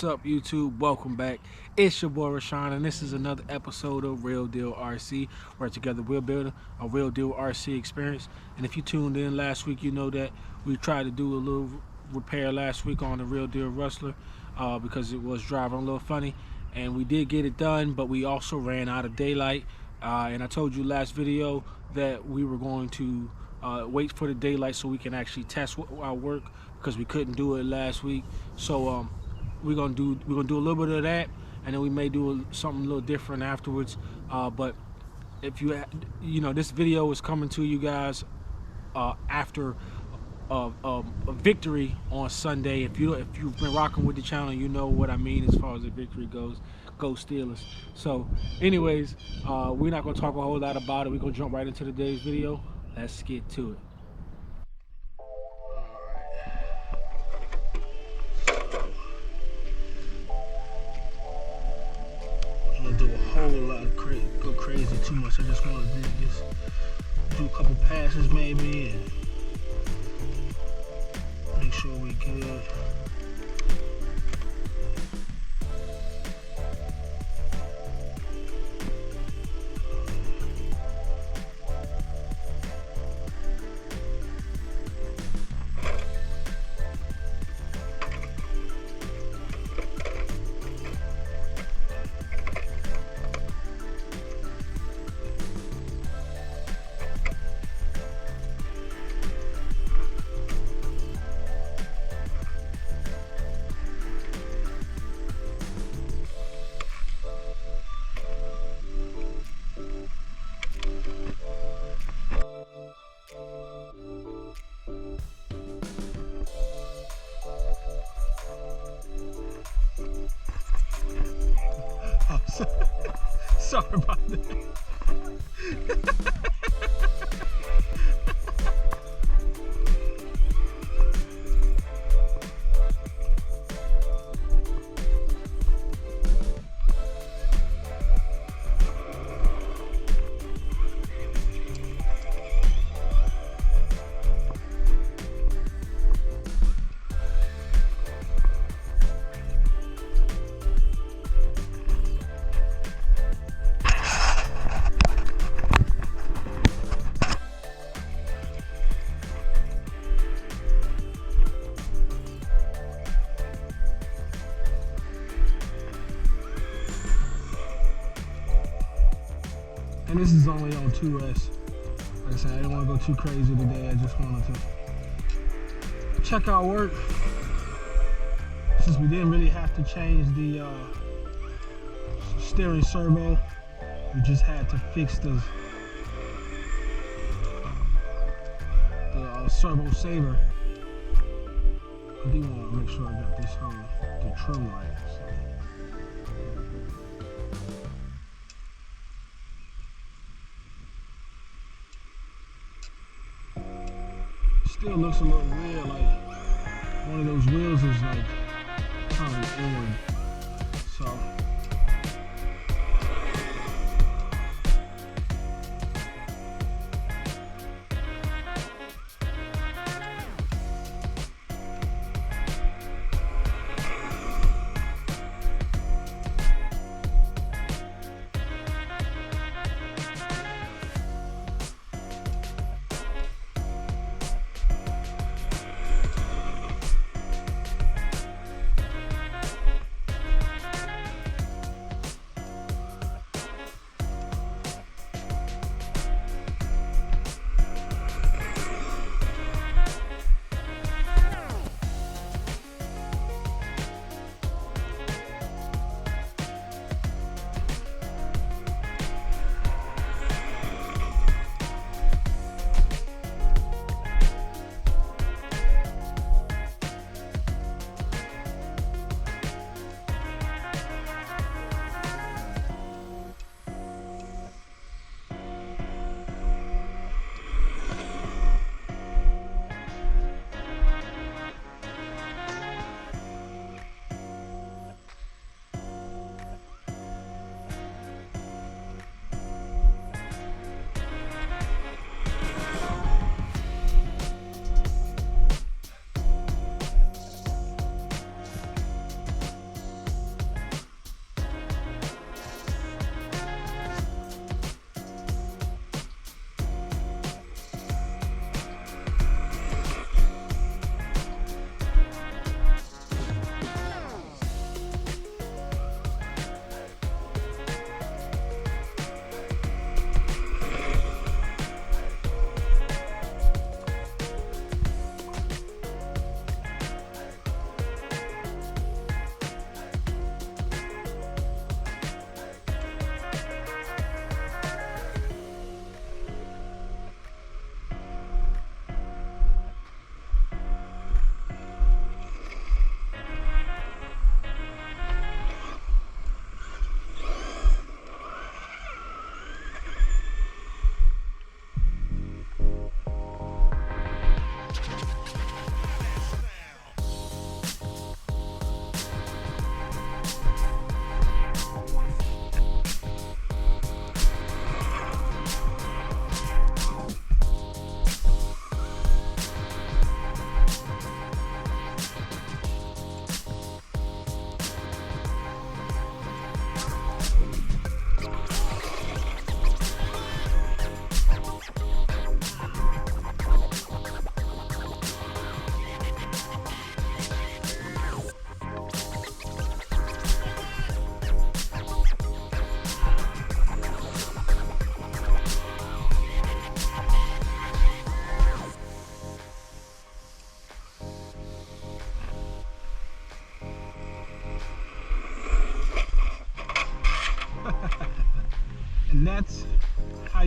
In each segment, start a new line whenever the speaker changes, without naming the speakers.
What's up, YouTube? Welcome back. It's your boy Rashawn, and this is another episode of ReelDeal RC, where together we'll build a ReelDeal RC experience. And if you tuned in last week, you know that we tried to do a little repair last week on the ReelDeal Rustler because it was driving a little funny, and we did get it done, but we also ran out of daylight. And I told you last video that we were going to wait for the daylight so we can actually test our work, because we couldn't do it last week. So we're gonna do a little bit of that, and then we may do something a little different afterwards. But if you this video is coming to you guys after a victory on Sunday. If you've been rocking with the channel, you know what I mean as far as the victory goes. Go Steelers. So anyways, we're not gonna talk a whole lot about it. We're gonna jump right into today's video. Let's get to it. I'm gonna do a whole lot of go crazy too much. I just want to just do a couple passes maybe and make sure we good. Sorry about that. And this is only on 2S. Like I said, I didn't want to go too crazy today. I just wanted to check our work. Since we didn't really have to change the steering servo, we just had to fix the servo saver. I do want to make sure I got this whole control right. Still looks a little weird, like one of those wheels is like turned inward. So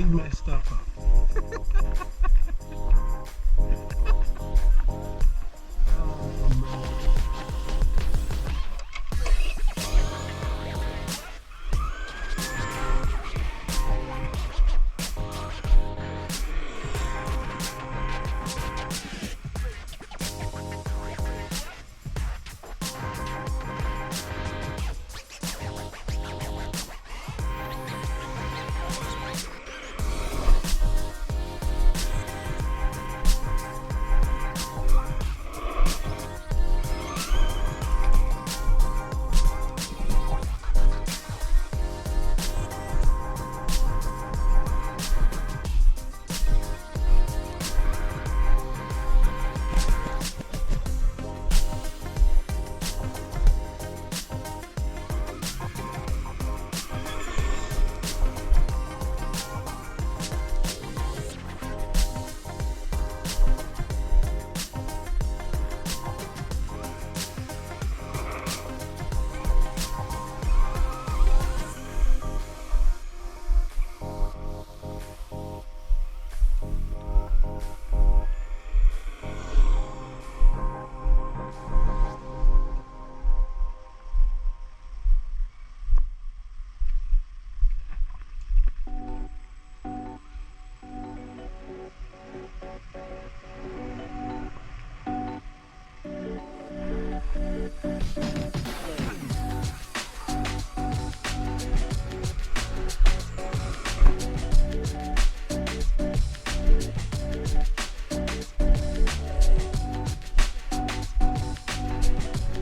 always mess stuff up.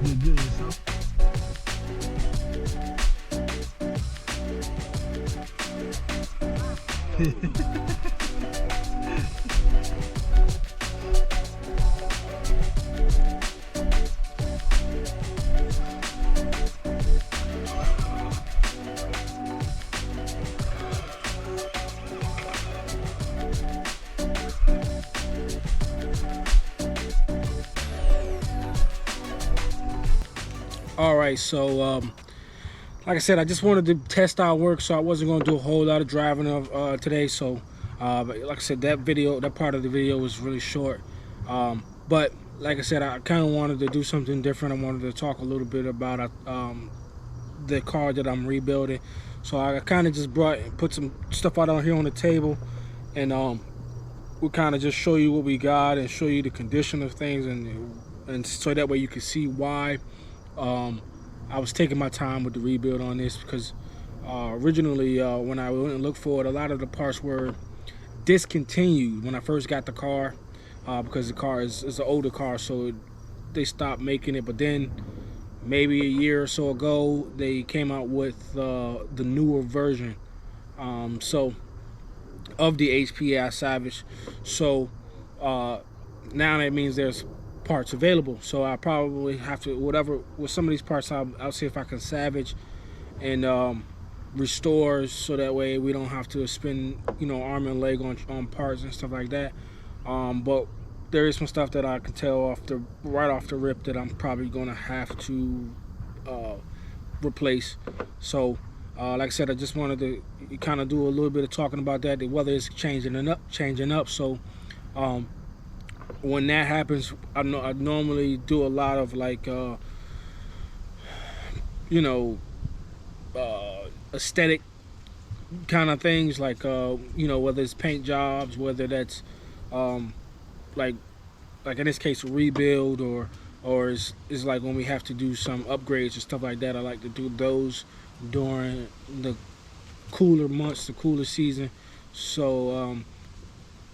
Did good yourself? All right, so like I said, I just wanted to test our work, so I wasn't going to do a whole lot of driving of today. So but like I said, that part of the video was really short, but like I said, I kind of wanted to do something different. I wanted to talk a little bit about the car that I'm rebuilding. So I kind of just put some stuff out on here on the table, and we'll kind of just show you what we got and show you the condition of things, and so that way you can see why I was taking my time with the rebuild on this, because originally when I went and looked for it, a lot of the parts were discontinued when I first got the car, because the car is an older car, so they stopped making it. But then maybe a year or so ago, they came out with the newer version so of the HPI Savage. So now that means there's parts available, so I probably have to, with some of these parts, I'll see if I can salvage and restore, so that way we don't have to spend arm and leg on parts and stuff like that. But there is some stuff that I can tell right off the rip that I'm probably gonna have to replace. So like I said, I just wanted to kind of do a little bit of talking about that. The weather is changing up, so when that happens, I normally do a lot of like aesthetic kind of things, like whether it's paint jobs, whether that's like in this case a rebuild, or is like when we have to do some upgrades and stuff like that. I like to do those during the cooler months, the cooler season, so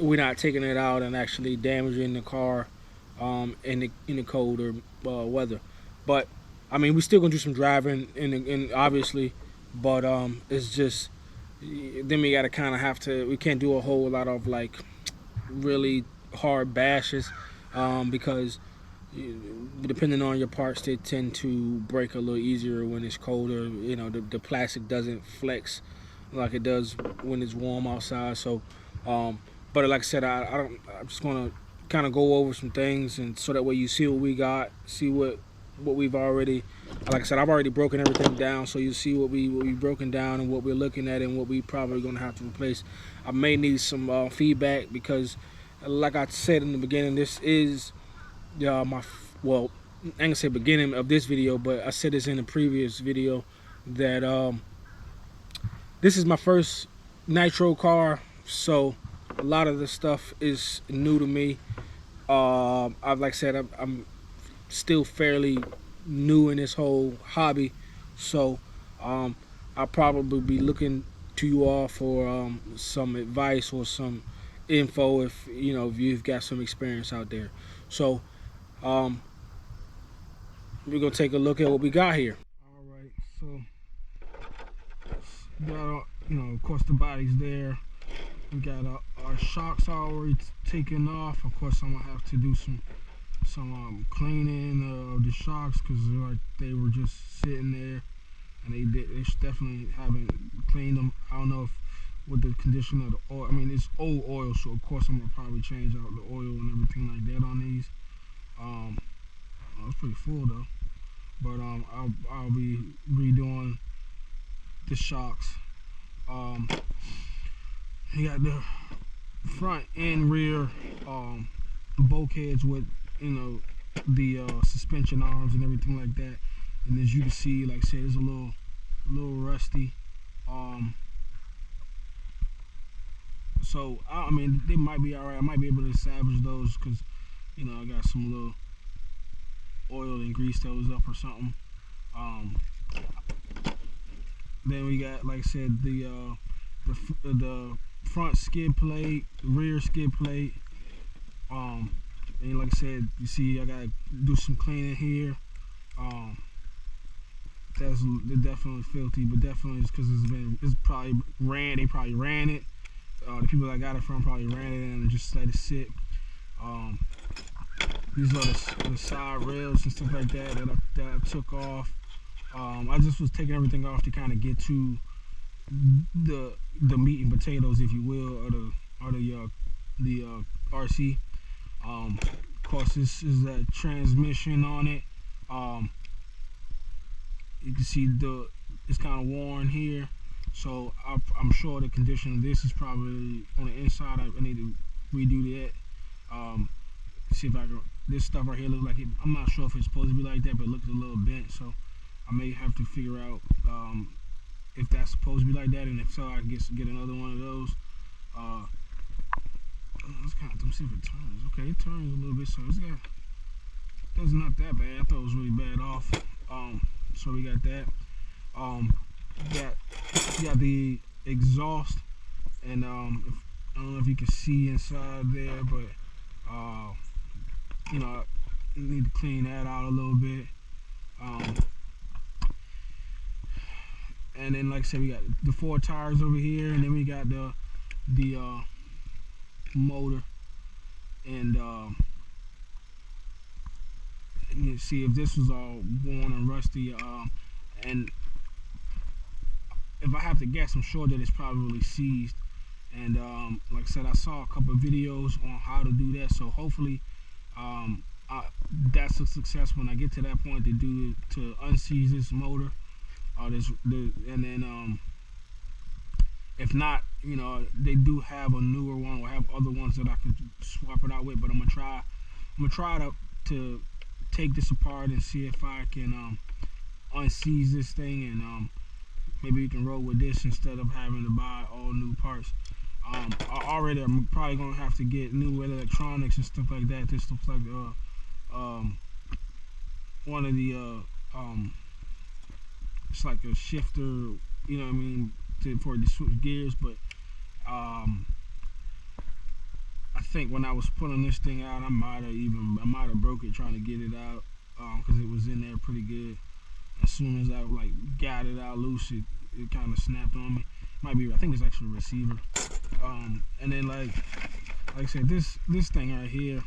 we're not taking it out and actually damaging the car in the colder weather. But I mean, we're still gonna do some driving, and obviously, but it's just, then we gotta kind of we can't do a whole lot of like really hard bashes, because depending on your parts, they tend to break a little easier when it's colder. The plastic doesn't flex like it does when it's warm outside. So but like I said, I'm just gonna kind of go over some things, and so that way you see what we got, see what we've already, like I said, I've already broken everything down, so you see what we've broken down and what we're looking at and what we probably gonna have to replace. I may need some feedback because, like I said in the beginning, this is well, I ain't gonna say beginning of this video, but I said this in the previous video that this is my first nitro car, so a lot of the stuff is new to me. I've like I said, I'm still fairly new in this whole hobby, so I'll probably be looking to you all for some advice or some info if if you've got some experience out there. So um, we're gonna take a look at what we got here. All right, so got of course the body's there. We got our shocks already taken off. Of course, I'm gonna have to do some cleaning of the shocks because they were just sitting there, and they definitely haven't cleaned them. I don't know if with the condition of the oil. I mean, it's old oil, so of course I'm gonna probably change out the oil and everything like that on these. It's pretty full though, but I'll be redoing the shocks. You got the front and rear bulkheads with the suspension arms and everything like that, and as you can see, like I said, it's a little rusty. So I mean, they might be alright. I might be able to salvage those because I got some little oil and grease those up or something. Then we got, like I said, the front skid plate, rear skid plate. And like I said, you see I gotta do some cleaning here. That's definitely filthy, but definitely it's because they probably ran it. The people that got it from probably ran it and just let it sit. These are the side rails and stuff like that I took off. I just was taking everything off to kind of get to the meat and potatoes, if you will, or the RC. Of course, this is that transmission on it. You can see it's kind of worn here, so I'm sure the condition of this is probably on the inside. I need to redo that. See if I can. This stuff right here looks like it. I'm not sure if it's supposed to be like that, but it looks a little bent, so I may have to figure out if that's supposed to be like that, and if so, I can get another one of those. Let's kind of see if it turns. Okay, it turns a little bit, so that's not that bad. I thought it was really bad off. So we got that. Got the exhaust, and I don't know if you can see inside there, but I need to clean that out a little bit. And then, like I said, we got the 4 tires over here, and then we got the motor, and you see if this was all worn and rusty, and if I have to guess, I'm sure that it's probably seized. And like I said, I saw a couple of videos on how to do that, so hopefully that's a success when I get to that point to unseize this motor, and then if not, they do have a newer one or have other ones that I could swap it out with. But I'm gonna try to take this apart and see if I can unseize this thing, and maybe we can roll with this instead of having to buy all new parts. I'm probably gonna have to get new electronics and stuff like that. This looks like one of the it's like a shifter, you know what I mean, for it to switch gears. But I think when I was pulling this thing out, I might have broke it trying to get it out, because it was in there pretty good. As soon as I got it out loose, it kind of snapped on me. I think it's actually a receiver. And then like I said, this thing right here,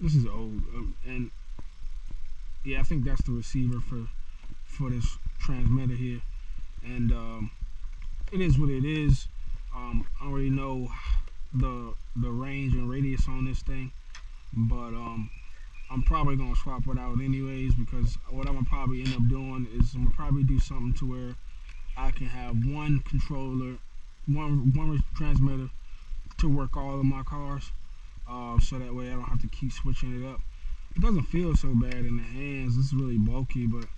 this is old, and yeah, I think that's the receiver for this transmitter here. And it is what it is. I already know the range and radius on this thing, but I'm probably gonna swap it out anyways, because what I'm gonna probably end up doing is I'm gonna probably do something to where I can have one controller, one transmitter to work all of my cars. So that way I don't have to keep switching it up. It doesn't feel so bad in the hands. It's really bulky, but it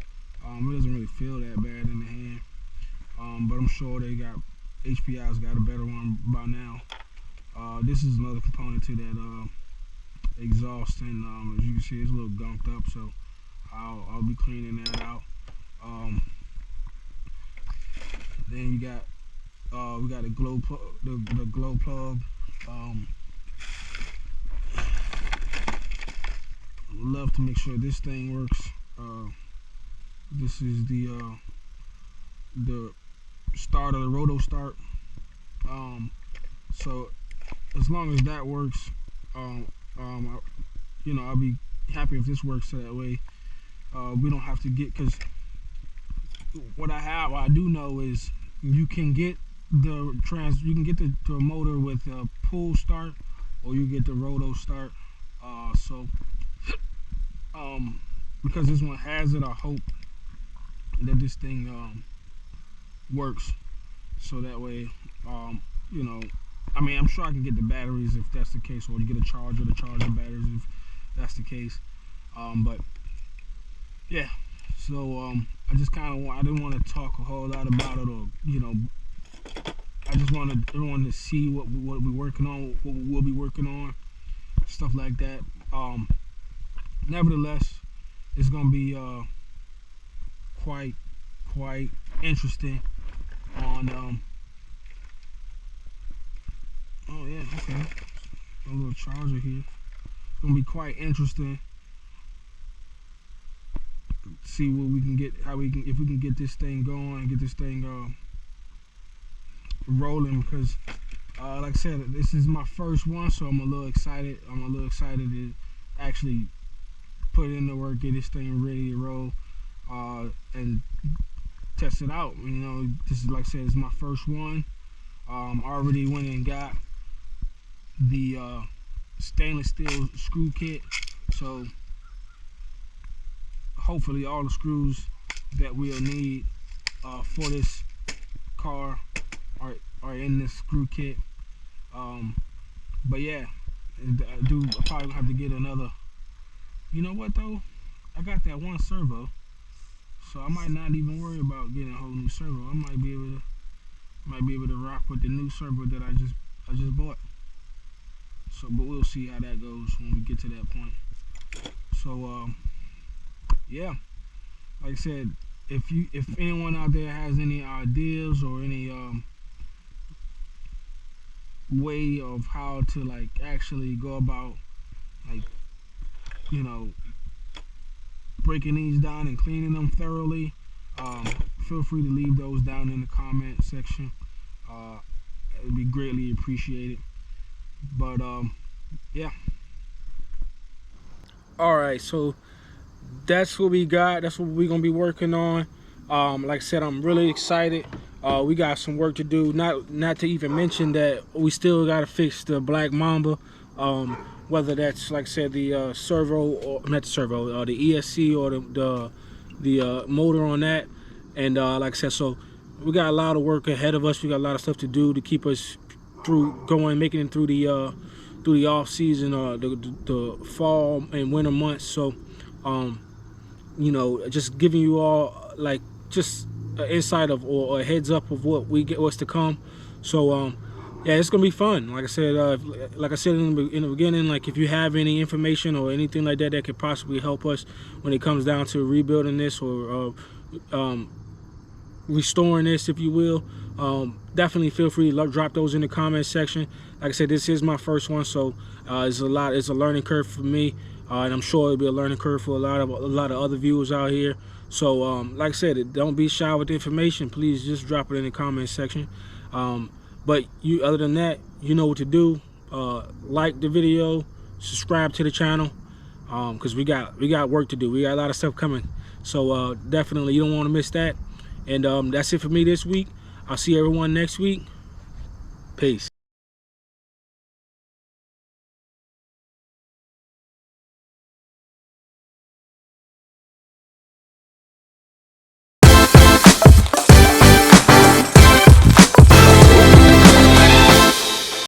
doesn't really feel that bad in the hand. But I'm sure HPI's got a better one by now. This is another component to that exhaust, and as you can see, it's a little gunked up, so I'll be cleaning that out. Then we got the glow plug. The glow plug. Love to make sure this thing works. This is the start of the roto start. So as long as that works, you know, I'll be happy if this works, so that way we don't have to get, because what I do know is you can get the motor with a pull start, or you get the roto start. Because this one has it, I hope that this thing works, so that way you know, I mean, I'm sure I can get the batteries if that's the case, or to get a charger to charge the batteries if that's the case. But yeah, so I just I didn't want to talk a whole lot about it, or you know, I just wanted everyone to see what we're working on, what we'll be working on, stuff like that. Nevertheless, it's gonna be quite interesting on oh yeah, okay, a little charger here. It's gonna be quite interesting. See what we can get, if we can get this thing going, get this thing rolling, because like I said, this is my first one, so I'm a little excited. To actually put in the work, get this thing ready to roll, and test it out. You know, this is, like I said, it's my first one. Already went and got the stainless steel screw kit, so hopefully all the screws that we'll need for this car are in this screw kit. But yeah, I probably have to get another. You know what though? I got that one servo, so I might not even worry about getting a whole new servo. I might be able to rock with the new servo that I just bought. So, but we'll see how that goes when we get to that point. So yeah, like I said, if anyone out there has any ideas or any way of how to like actually go about, like, you know, breaking these down and cleaning them thoroughly, feel free to leave those down in the comment section. It'd be greatly appreciated. But yeah, all right, so that's what we got. That's what we're gonna be working on. Like I said, I'm really excited. We got some work to do. Not to even mention that we still got to fix the Black Mamba. Whether that's, like I said, the servo, or not the servo, the ESC, or the motor on that. And like I said, so we got a lot of work ahead of us. We got a lot of stuff to do to keep us making it through the off season, the fall and winter months. So you know, just giving you all like just an insight of, or a heads up of what's to come. So yeah, it's gonna be fun. Like I said, in the beginning, like if you have any information or anything like that could possibly help us when it comes down to rebuilding this, or restoring this, if you will, definitely feel free to drop those in the comment section. Like I said, this is my first one, so it's a learning curve for me, and I'm sure it'll be a learning curve for a lot of other viewers out here. So like I said, don't be shy with the information. Please just drop it in the comment section. But other than that, you know what to do. Like the video, subscribe to the channel, because we got work to do. We got a lot of stuff coming, so definitely you don't want to miss that. And that's it for me this week. I'll see everyone next week. Peace.